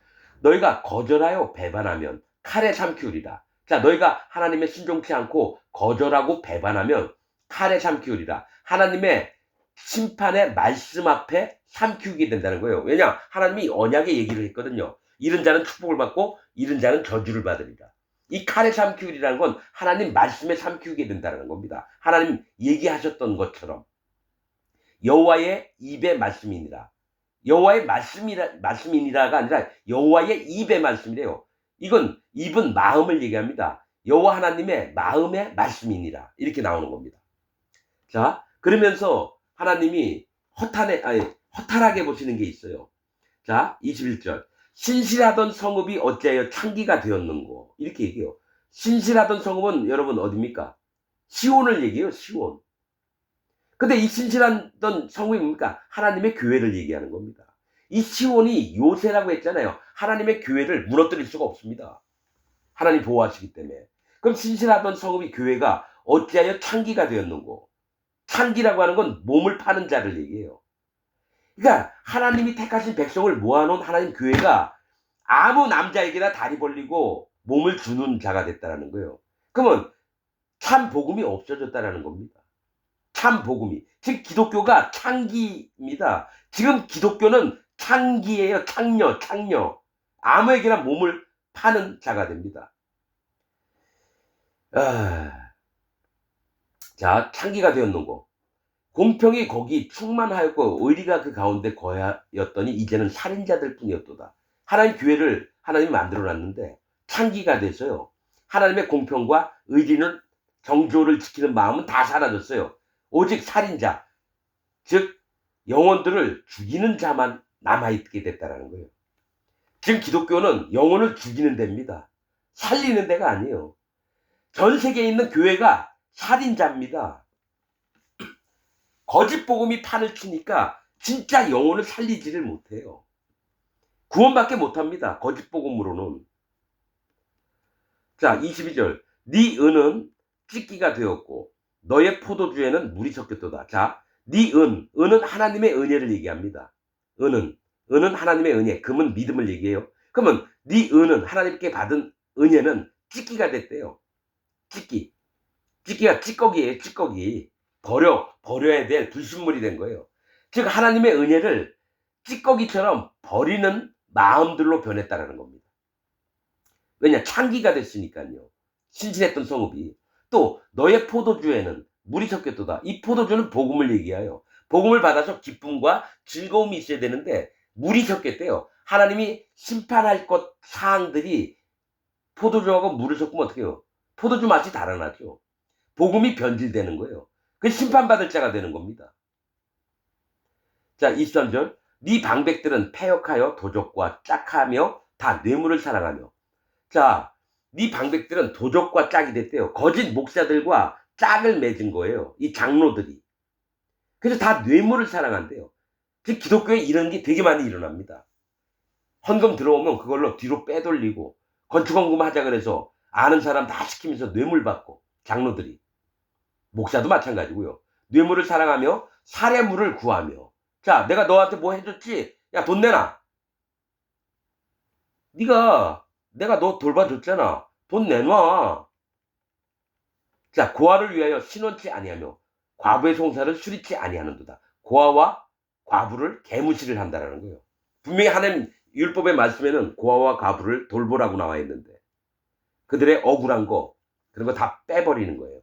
너희가 거절하여 배반하면 칼에 삼키우리라. 자, 너희가 하나님의 순종치 않고 거절하고 배반하면 칼에 삼키우리라. 하나님의 심판의 말씀 앞에 삼키우게 된다는 거예요. 왜냐? 하나님이 언약의 얘기를 했거든요. 잃은 자는 축복을 받고 잃은 자는 저주를 받으리라. 이 칼에 삼키우리라는 건 하나님 말씀에 삼키우게 된다는 겁니다. 하나님 얘기하셨던 것처럼 여호와의 입의 말씀이니라. 여호와의 말씀이니라가 아니라 여호와의 입의 말씀이래요. 이건 입은 마음을 얘기합니다. 여호와 하나님의 마음의 말씀이니라. 이렇게 나오는 겁니다. 자, 그러면서 하나님이 허탈하게 보시는 게 있어요. 자, 21절. 신실하던 성읍이 어찌하여 창기가 되었는고. 이렇게 얘기해요. 신실하던 성읍은 여러분 어디입니까? 시온을 얘기해요. 시온. 근데 이 신실하던 성읍이 뭡니까? 하나님의 교회를 얘기하는 겁니다. 이 시온이 요새라고 했잖아요. 하나님의 교회를 무너뜨릴 수가 없습니다. 하나님 보호하시기 때문에. 그럼 신실하던 성읍이 교회가 어찌하여 창기가 되었는고. 창기라고 하는 건 몸을 파는 자를 얘기해요. 그러니까 하나님이 택하신 백성을 모아놓은 하나님 교회가 아무 남자에게나 다리 벌리고 몸을 주는 자가 됐다는 거예요. 그러면 참 복음이 없어졌다는 겁니다. 참 복음이. 즉 기독교가 창기입니다. 지금 기독교는 창기예요. 창녀. 아무에게나 몸을 파는 자가 됩니다. 자, 창기가 되었는고. 공평이 거기 충만하였고 의리가 그 가운데 거하였더니 이제는 살인자들 뿐이었도다. 하나님 교회를 하나님이 만들어놨는데 창기가 돼서요. 하나님의 공평과 의리는 정조를 지키는 마음은 다 사라졌어요. 오직 살인자, 즉 영혼들을 죽이는 자만 남아있게 됐다는 거예요. 지금 기독교는 영혼을 죽이는 데입니다. 살리는 데가 아니에요. 전 세계에 있는 교회가 살인자입니다. 거짓 복음이 판을 치니까 진짜 영혼을 살리지를 못해요. 구원밖에 못합니다. 거짓 복음으로는. 자, 22절. 네 은은 찢기가 되었고 너의 포도주에는 물이 섞였도다. 자, 네 은은 하나님의 은혜를 얘기합니다. 은은 하나님의 은혜, 금은 믿음을 얘기해요. 그러면 네 은은 하나님께 받은 은혜는 찢기가 됐대요. 찢기가 찌꺼기예요. 찌꺼기. 버려야 될 불순물이 된 거예요. 즉 하나님의 은혜를 찌꺼기처럼 버리는 마음들로 변했다라는 겁니다. 왜냐? 창기가 됐으니까요. 신실했던 성읍이. 또 너의 포도주에는 물이 섞였도다. 이 포도주는 복음을 얘기해요. 복음을 받아서 기쁨과 즐거움이 있어야 되는데 물이 섞였대요. 하나님이 심판할 것 사항들이 포도주하고 물을 섞으면 어떻게 해요? 포도주 맛이 달아나죠. 복음이 변질되는 거예요. 그 심판받을 자가 되는 겁니다. 자, 23절. 네 방백들은 패역하여 도적과 짝하며 다 뇌물을 사랑하며. 자, 네 방백들은 도적과 짝이 됐대요. 거짓 목사들과 짝을 맺은 거예요. 이 장로들이. 그래서 다 뇌물을 사랑한대요. 즉 기독교에 이런 게 되게 많이 일어납니다. 헌금 들어오면 그걸로 뒤로 빼돌리고 건축헌금 하자 그래서 아는 사람 다 시키면서 뇌물 받고, 장로들이. 목사도 마찬가지고요. 뇌물을 사랑하며 사례물을 구하며. 자, 내가 너한테 뭐 해줬지? 야, 돈 내놔. 내가 너 돌봐줬잖아. 돈 내놔. 자, 고아를 위하여 신원치 아니하며 과부의 송사를 수리치 아니하는도다. 고아와 과부를 개무시를 한다라는 거예요. 분명히 하나님 율법의 말씀에는 고아와 과부를 돌보라고 나와 있는데 그들의 억울한 거, 그런 거 다 빼버리는 거예요.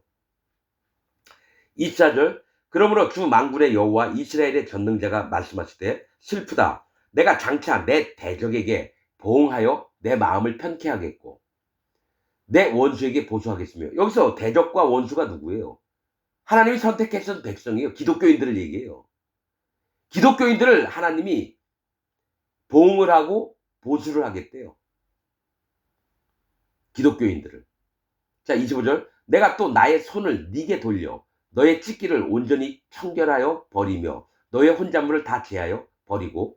24절. 그러므로 주 만군의 여호와 이스라엘의 전능자가 말씀하시되 슬프다. 내가 장차 내 대적에게 보응하여 내 마음을 편케 하겠고 내 원수에게 보수하겠으며. 여기서 대적과 원수가 누구예요? 하나님이 선택했던 백성이에요. 기독교인들을 얘기해요. 기독교인들을 하나님이 보응을 하고 보수를 하겠대요. 기독교인들을. 자, 25절. 내가 또 나의 손을 네게 돌려 너의 찢기를 온전히 청결하여 버리며 너의 혼잣물을 다 제하여 버리고.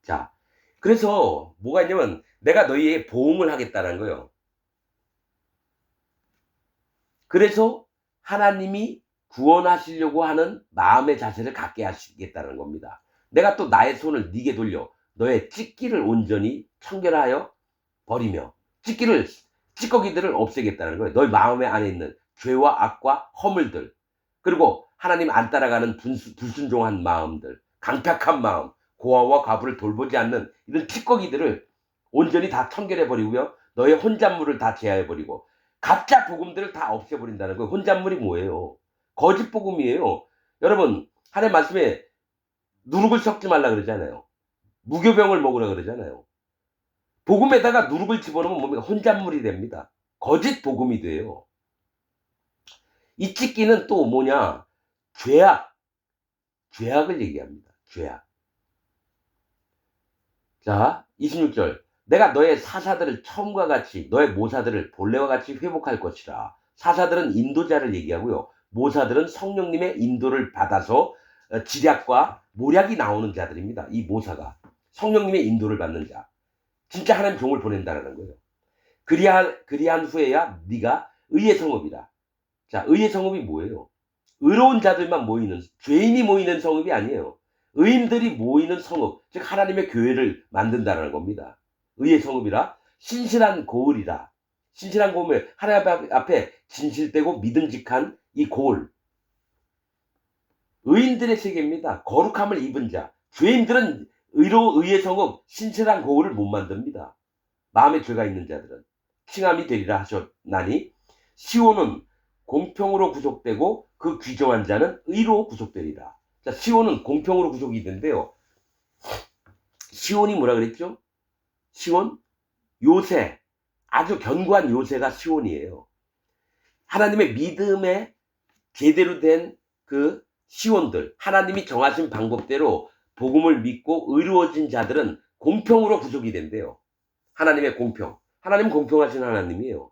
자, 그래서 뭐가 있냐면 내가 너희의 보응을 하겠다는 거예요. 그래서 하나님이 구원하시려고 하는 마음의 자세를 갖게 하시겠다는 겁니다. 내가 또 나의 손을 네게 돌려 너의 찢기를 온전히 청결하여 버리며. 찌꺼기들을 없애겠다는 거예요. 너희 마음에 안에 있는 죄와 악과 허물들, 그리고 하나님 안 따라가는 불순종한 마음들, 강팍한 마음, 고아와 과부를 돌보지 않는 이런 찌꺼기들을 온전히 다 청결해버리고요. 너의 혼잣물을 다 제하해버리고 가짜 복음들을 다 없애버린다는 거예요. 혼잣물이 뭐예요? 거짓 복음이에요. 여러분, 하나님 말씀에 누룩을 섞지 말라 그러잖아요. 무교병을 먹으라 그러잖아요. 복음에다가 누룩을 집어넣으면 뭡니까? 혼잣물이 됩니다. 거짓 복음이 돼요. 이 찢기는 또 뭐냐? 죄악을 얘기합니다. 죄악. 자, 26절. 내가 너의 사사들을 처음과 같이, 너의 모사들을 본래와 같이 회복할 것이라. 사사들은 인도자를 얘기하고요. 모사들은 성령님의 인도를 받아서 지략과 모략이 나오는 자들입니다. 이 모사가 성령님의 인도를 받는 자. 진짜 하나님 종을 보낸다는 거예요. 그리한 후에야 네가 의의 성읍이라. 자, 의의 성읍이 뭐예요? 의로운 자들만 모이는, 죄인이 모이는 성읍이 아니에요. 의인들이 모이는 성읍, 즉 하나님의 교회를 만든다는 겁니다. 의의 성읍이라. 신실한 고을이라. 신실한 고을은 하나님 앞에 진실되고 믿음직한 이 고을. 의인들의 세계입니다. 거룩함을 입은 자. 죄인들은 의의 성읍, 신실한 고을을 못 만듭니다. 마음에 죄가 있는 자들은 칭함이 되리라 하셨나니 시온은 공평으로 구속되고 그 귀정한 자는 의로 구속되리라. 자, 시온은 공평으로 구속이 된대요. 시온이 뭐라 그랬죠? 시온? 요새. 아주 견고한 요새가 시온이에요. 하나님의 믿음에 제대로 된 그 시온들, 하나님이 정하신 방법대로 복음을 믿고 의로워진 자들은 공평으로 구속이 된대요. 하나님의 공평. 하나님 공평하신 하나님이에요.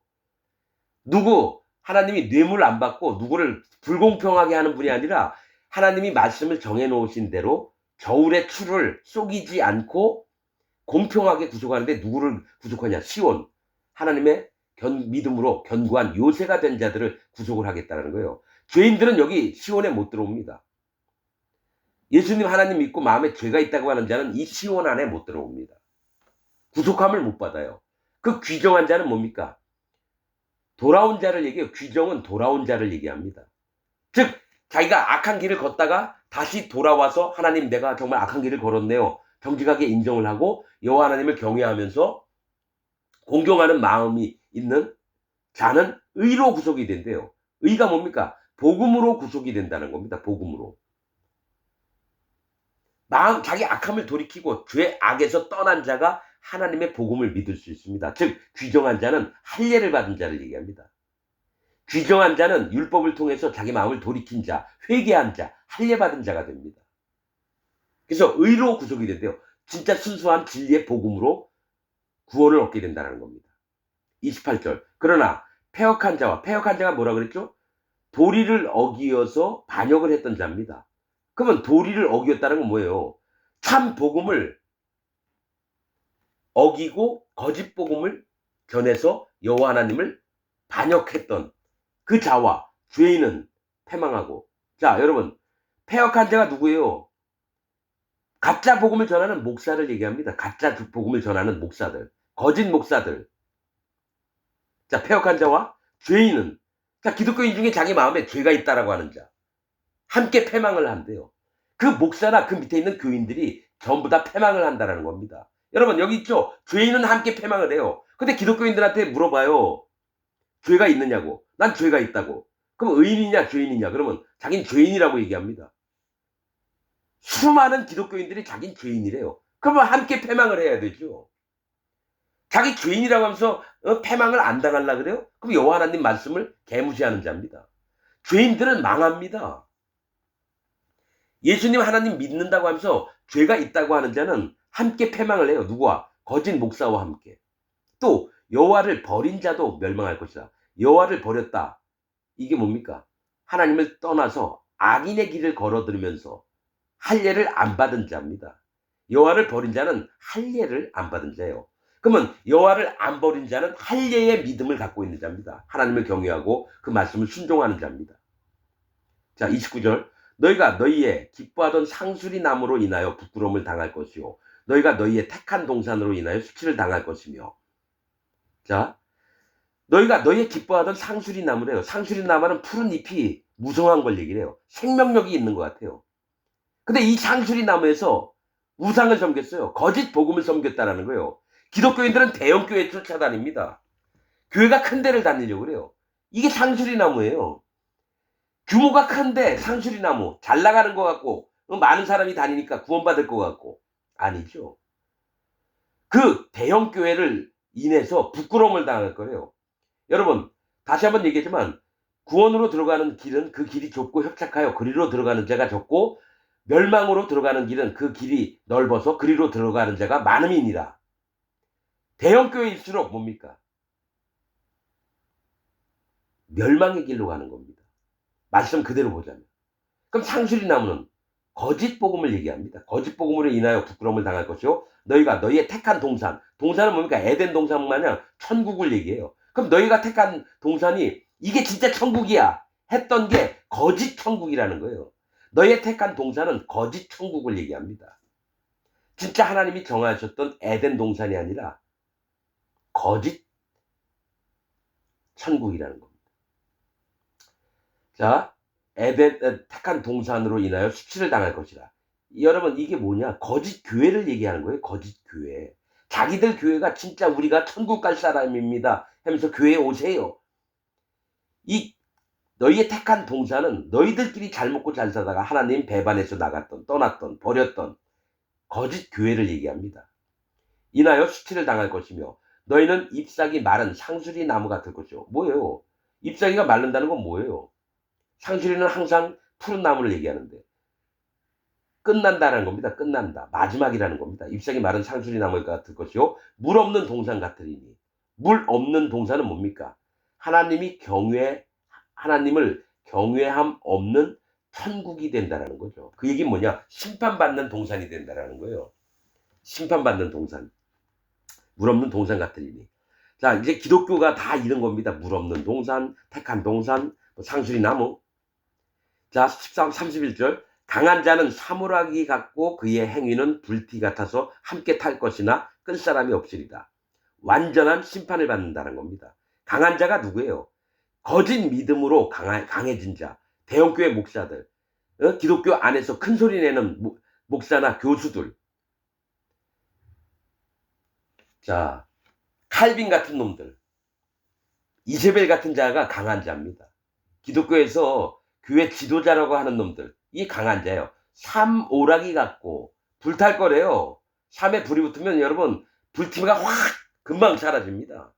하나님이 뇌물 안 받고 누구를 불공평하게 하는 분이 아니라 하나님이 말씀을 정해놓으신 대로 저울의 추를 속이지 않고 공평하게 구속하는데 누구를 구속하냐? 시온. 하나님의 믿음으로 견고한 요새가 된 자들을 구속을 하겠다는 거예요. 죄인들은 여기 시온에 못 들어옵니다. 예수님 하나님 믿고 마음에 죄가 있다고 하는 자는 이 시온 안에 못 들어옵니다. 구속함을 못 받아요. 그 귀정한 자는 뭡니까? 돌아온 자를 얘기해요. 귀정은 돌아온 자를 얘기합니다. 즉 자기가 악한 길을 걷다가 다시 돌아와서 하나님 내가 정말 악한 길을 걸었네요. 정직하게 인정을 하고 여호와 하나님을 경외하면서 공경하는 마음이 있는 자는 의로 구속이 된대요. 의가 뭡니까? 복음으로 구속이 된다는 겁니다. 복음으로. 자기 악함을 돌이키고 죄 악에서 떠난 자가 하나님의 복음을 믿을 수 있습니다. 즉 귀정한 자는 할례를 받은 자를 얘기합니다. 귀정한 자는 율법을 통해서 자기 마음을 돌이킨 자, 회개한 자, 할례 받은 자가 됩니다. 그래서 의로 구속이 된대요. 진짜 순수한 진리의 복음으로 구원을 얻게 된다는 겁니다. 28절. 그러나 패역한 자가 뭐라 그랬죠? 도리를 어기어서 반역을 했던 자입니다. 그러면 도리를 어기었다는 건 뭐예요? 참 복음을 어기고 거짓 복음을 전해서 여호와 하나님을 반역했던 그 자와 죄인은 패망하고. 자, 여러분, 패역한 자가 누구예요? 가짜 복음을 전하는 목사를 얘기합니다. 가짜 복음을 전하는 목사들, 거짓 목사들. 자, 패역한 자와 죄인은, 자, 기독교인 중에 자기 마음에 죄가 있다라고 하는 자, 함께 패망을 한대요. 그 목사나 그 밑에 있는 교인들이 전부 다 패망을 한다라는 겁니다. 여러분, 여기 있죠? 죄인은 함께 패망을 해요. 근데 기독교인들한테 물어봐요. 죄가 있느냐고. 난 죄가 있다고. 그럼 의인이냐 죄인이냐? 그러면 자긴 죄인이라고 얘기합니다. 수많은 기독교인들이 자긴 죄인이래요. 그러면 함께 패망을 해야 되죠. 자기 죄인이라고 하면서 패망을 안 당하려고 그래요? 그럼 여호와 하나님 말씀을 개무시하는 자입니다. 죄인들은 망합니다. 예수님 하나님 믿는다고 하면서 죄가 있다고 하는 자는 함께 패망을 해요. 누구와? 거짓 목사와 함께. 또 여호와를 버린 자도 멸망할 것이다. 여호와를 버렸다. 이게 뭡니까? 하나님을 떠나서 악인의 길을 걸어들으면서 할례를 안 받은 자입니다. 여호와를 버린 자는 할례를 안 받은 자예요. 그러면 여호와를 안 버린 자는 할례의 믿음을 갖고 있는 자입니다. 하나님을 경외하고 그 말씀을 순종하는 자입니다. 자, 29절. 너희가 너희의 기뻐하던 상수리 나무로 인하여 부끄러움을 당할 것이요 너희가 너희의 택한 동산으로 인하여 수치를 당할 것이며. 자, 너희가 너희의 기뻐하던 상수리 나무래요. 상수리 나무는 푸른 잎이 무성한 걸 얘기를 해요. 생명력이 있는 것 같아요. 근데 이 상수리 나무에서 우상을 섬겼어요. 거짓 복음을 섬겼다라는 거예요. 기독교인들은 대형 교회 쫓아다닙니다. 교회가 큰 데를 다니려고 그래요. 이게 상수리 나무예요. 규모가 큰데 상수리 나무 잘 나가는 것 같고 많은 사람이 다니니까 구원받을 것 같고 아니죠. 그 대형 교회를 인해서 부끄러움을 당할 거래요. 여러분, 다시 한번 얘기했지만 구원으로 들어가는 길은 그 길이 좁고 협착하여 그리로 들어가는 자가 적고 멸망으로 들어가는 길은 그 길이 넓어서 그리로 들어가는 자가 많음이니라. 대형 교회일수록 뭡니까? 멸망의 길로 가는 겁니다. 말씀 그대로 보자면. 그럼 상수리 나무는 거짓 복음을 얘기합니다. 거짓 복음으로 인하여 부끄러움을 당할 것이요 너희가 너희의 택한 동산은 뭡니까? 에덴 동산 마냥 천국을 얘기해요. 그럼 너희가 택한 동산이 이게 진짜 천국이야 했던 게 거짓 천국이라는 거예요. 너희의 택한 동산은 거짓 천국을 얘기합니다. 진짜 하나님이 정하셨던 에덴 동산이 아니라 거짓 천국이라는 겁니다. 자, 택한 동산으로 인하여 수치를 당할 것이라. 여러분, 이게 뭐냐? 거짓 교회를 얘기하는 거예요. 거짓 교회. 자기들 교회가 진짜 우리가 천국 갈 사람입니다 하면서 교회에 오세요. 이 너희의 택한 동산은 너희들끼리 잘 먹고 잘 살다가 하나님 배반해서 나갔던, 떠났던, 버렸던 거짓 교회를 얘기합니다. 인하여 수치를 당할 것이며 너희는 잎사귀 마른 상수리 나무 같을 것이요. 뭐예요? 잎사귀가 마른다는 건 뭐예요? 상수리는 항상 푸른 나무를 얘기하는데 끝난다는 겁니다. 끝난다. 마지막이라는 겁니다. 잎사귀 마른 상수리 나무 같을 것이요 물 없는 동산 같으리니. 물 없는 동산은 뭡니까? 하나님을 경외함 없는 천국이 된다라는 거죠. 그 얘기는 뭐냐? 심판받는 동산이 된다라는 거예요. 심판받는 동산. 물 없는 동산 같으리니. 자, 이제 기독교가 다 이런 겁니다. 물 없는 동산, 택한 동산, 상수리 나무. 자, 31절. 강한 자는 사물하기 같고 그의 행위는 불티 같아서 함께 탈 것이나 끌 사람이 없으리다. 완전한 심판을 받는다는 겁니다. 강한 자가 누구예요? 거짓 믿음으로 강해진 자, 대형교회 목사들, 기독교 안에서 큰 소리 내는 목사나 교수들. 자, 칼빈 같은 놈들, 이세벨 같은 자가 강한 자입니다. 기독교에서 교회 지도자라고 하는 놈들, 이 강한 자예요. 삶 오락이 같고 불탈 거래요. 삶에 불이 붙으면 여러분 불티가 확 금방 사라집니다.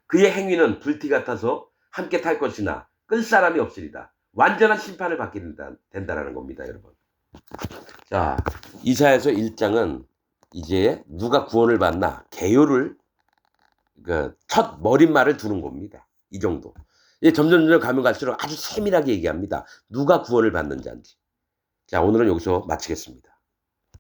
그의 행위는 불티 같아서 함께 탈 것이나 끌 사람이 없으리다. 완전한 심판을 받게 된다라는 겁니다, 여러분. 자, 이사야서 1장은 이제 누가 구원을 받나 개요를 첫 머릿말을 두는 겁니다. 이 정도. 점점 가면 갈수록 아주 세밀하게 얘기합니다. 누가 구원을 받는 자인지. 자, 오늘은 여기서 마치겠습니다.